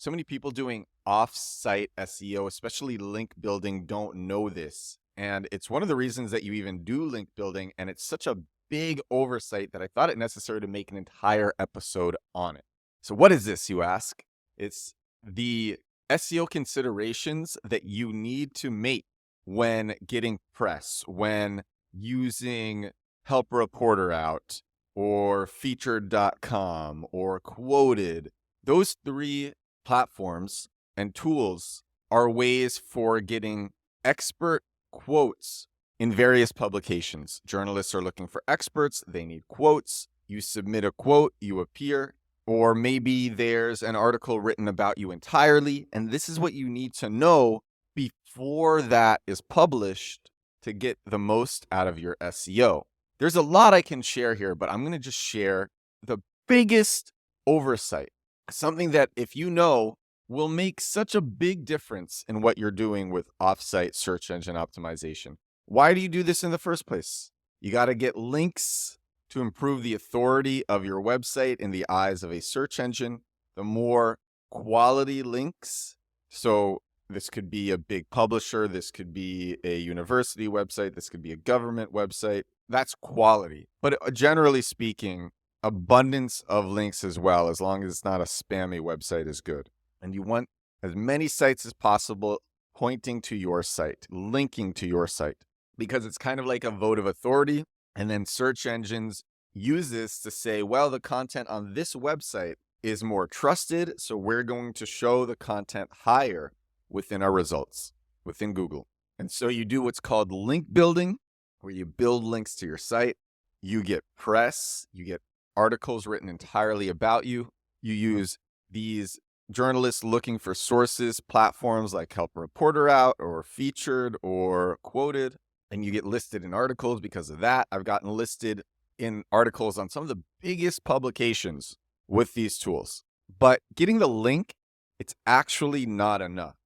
So many people doing off-site SEO, especially link building, don't know this. And it's one of the reasons that you even do link building. And it's such a big oversight that I thought it necessary to make an entire episode on it. So what is this, you ask? It's the SEO considerations that you need to make when getting press, when using Help a Reporter Out or featured.com or Qwoted. Those three platforms and tools are ways for getting expert quotes in various publications. Journalists are looking for experts. They need quotes. You submit a quote, you appear, or maybe there's an article written about you entirely. And this is what you need to know before that is published to get the most out of your SEO. There's a lot I can share here, but I'm going to just share the biggest oversight. Something that, if you know, will make such a big difference in what you're doing with offsite search engine optimization. Why do you do this in the first place? You got to get links to improve the authority of your website in the eyes of a search engine. The more quality links, so this could be a big publisher, this could be a university website, this could be a government website. That's quality. But generally speaking, abundance of links as well, as long as it's not a spammy website, is good. And you want as many sites as possible pointing to your site, linking to your site, because it's kind of like a vote of authority. And then search engines use this to say, well, the content on this website is more trusted, so we're going to show the content higher within our results, within Google. And so you do what's called link building, where you build links to your site. You get press, you get articles written entirely about you. You use these journalists looking for sources, platforms like Help a Reporter Out or Featured or Qwoted, and you get listed in articles because of that. I've gotten listed in articles on some of the biggest publications with these tools. But getting the link, it's actually not enough.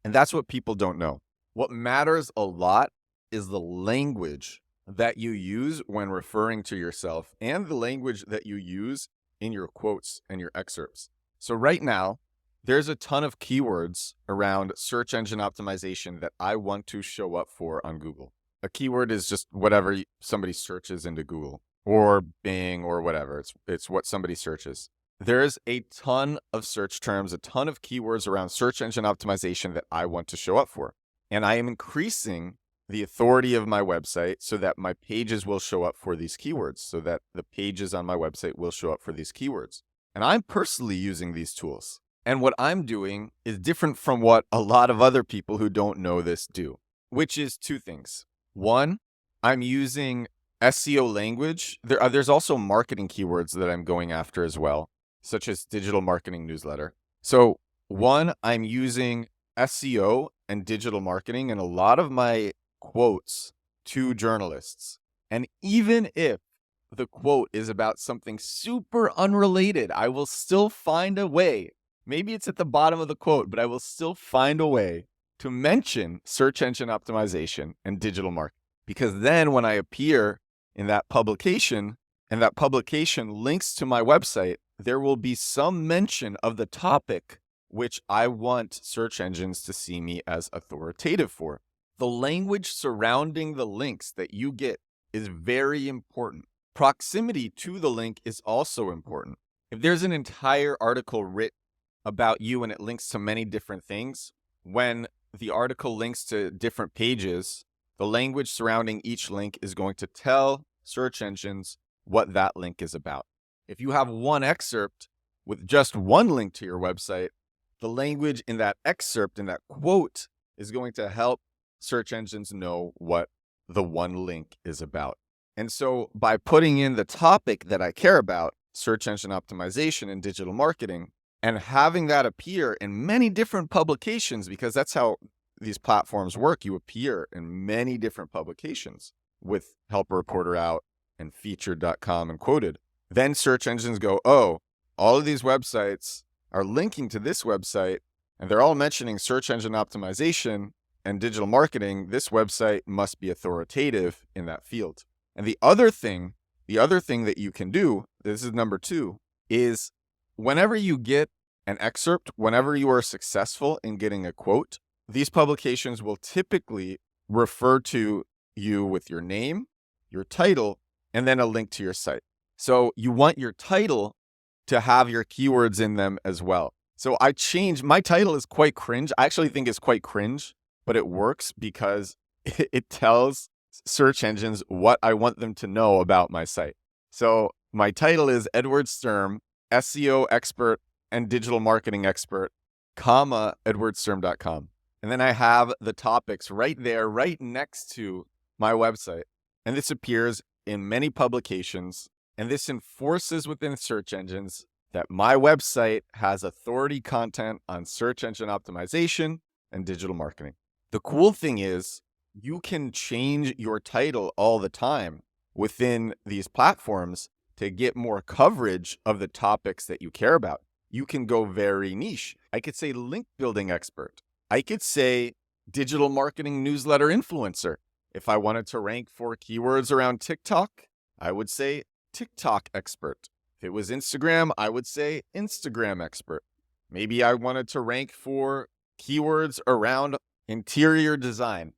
And that's what people don't know. What matters a lot is the language that you use when referring to yourself and the language that you use in your quotes and your excerpts. So right now, there's a ton of keywords around search engine optimization that I want to show up for on Google. A keyword is just whatever somebody searches into Google or Bing or whatever. It's what somebody searches. There's a ton of search terms, a ton of keywords around search engine optimization that I want to show up for. And I am increasing the authority of my website so that my pages will show up for these keywords, so that the pages on my website will show up for these keywords. And I'm personally using these tools. And what I'm doing is different from what a lot of other people who don't know this do, which is two things. One, I'm using SEO language. There's also marketing keywords that I'm going after as well, such as digital marketing newsletter. So one, I'm using SEO and digital marketing in a lot of my quotes to journalists. And even if the quote is about something super unrelated, I will still find a way. Maybe it's at the bottom of the quote, but I will still find a way to mention search engine optimization and digital marketing. Because then when I appear in that publication and that publication links to my website, there will be some mention of the topic which I want search engines to see me as authoritative for. The language surrounding the links that you get is very important. Proximity to the link is also important. If there's an entire article written about you and it links to many different things, when the article links to different pages, the language surrounding each link is going to tell search engines what that link is about. If you have one excerpt with just one link to your website, the language in that excerpt, in that quote, is going to help search engines know what the one link is about. And so by putting in the topic that I care about, search engine optimization and digital marketing, and having that appear in many different publications, because that's how these platforms work. You appear in many different publications with Help a Reporter Out and featured.com and Qwoted. Then search engines go, oh, all of these websites are linking to this website, and they're all mentioning search engine optimization and digital marketing. This website must be authoritative in that field. And the other thing that you can do, this is number two, is whenever you get an excerpt, whenever you are successful in getting a quote, these publications will typically refer to you with your name, your title, and then a link to your site. So you want your title to have your keywords in them as well. So I changed, my title is quite cringe. I actually think it's quite cringe, but it works because it tells search engines what I want them to know about my site. So my title is Edward Sturm, SEO expert and digital marketing expert, comma, edwardsturm.com. And then I have the topics right there, right next to my website. And this appears in many publications. And this enforces within search engines that my website has authority content on search engine optimization and digital marketing. The cool thing is you can change your title all the time within these platforms to get more coverage of the topics that you care about. You can go very niche. I could say link building expert. I could say digital marketing newsletter influencer. If I wanted to rank for keywords around TikTok, I would say TikTok expert. If it was Instagram, I would say Instagram expert. Maybe I wanted to rank for keywords around interior design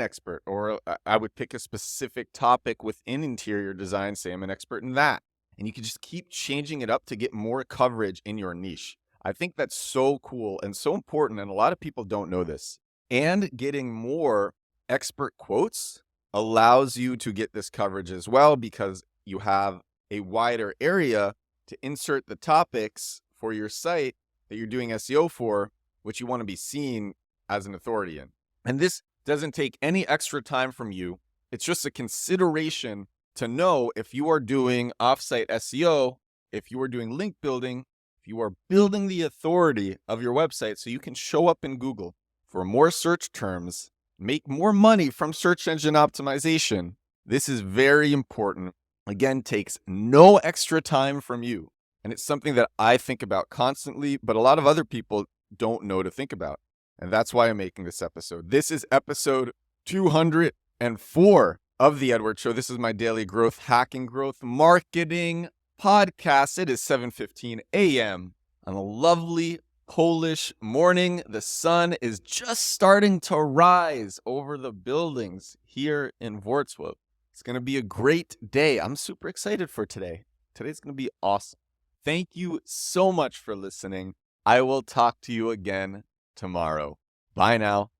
expert, or I would pick a specific topic within interior design, say I'm an expert in that. And you can just keep changing it up to get more coverage in your niche. I think that's so cool and so important, and a lot of people don't know this. And getting more expert quotes allows you to get this coverage as well, because you have a wider area to insert the topics for your site that you're doing SEO for, which you want to be seen as an authority in. And this doesn't take any extra time from you. It's just a consideration to know if you are doing offsite SEO, if you are doing link building, if you are building the authority of your website so you can show up in Google for more search terms, make more money from search engine optimization. This is very important. Again, takes no extra time from you. And it's something that I think about constantly, but a lot of other people don't know to think about. And that's why I'm making this episode. This is episode 204 of The Edward Show. This is my daily growth hacking, growth marketing podcast. It is 7:15 a.m. on a lovely Polish morning. The sun is just starting to rise over the buildings here in Wrocław. It's going to be a great day. I'm super excited for today. Today's going to be awesome. Thank you so much for listening. I will talk to you again tomorrow. Bye now.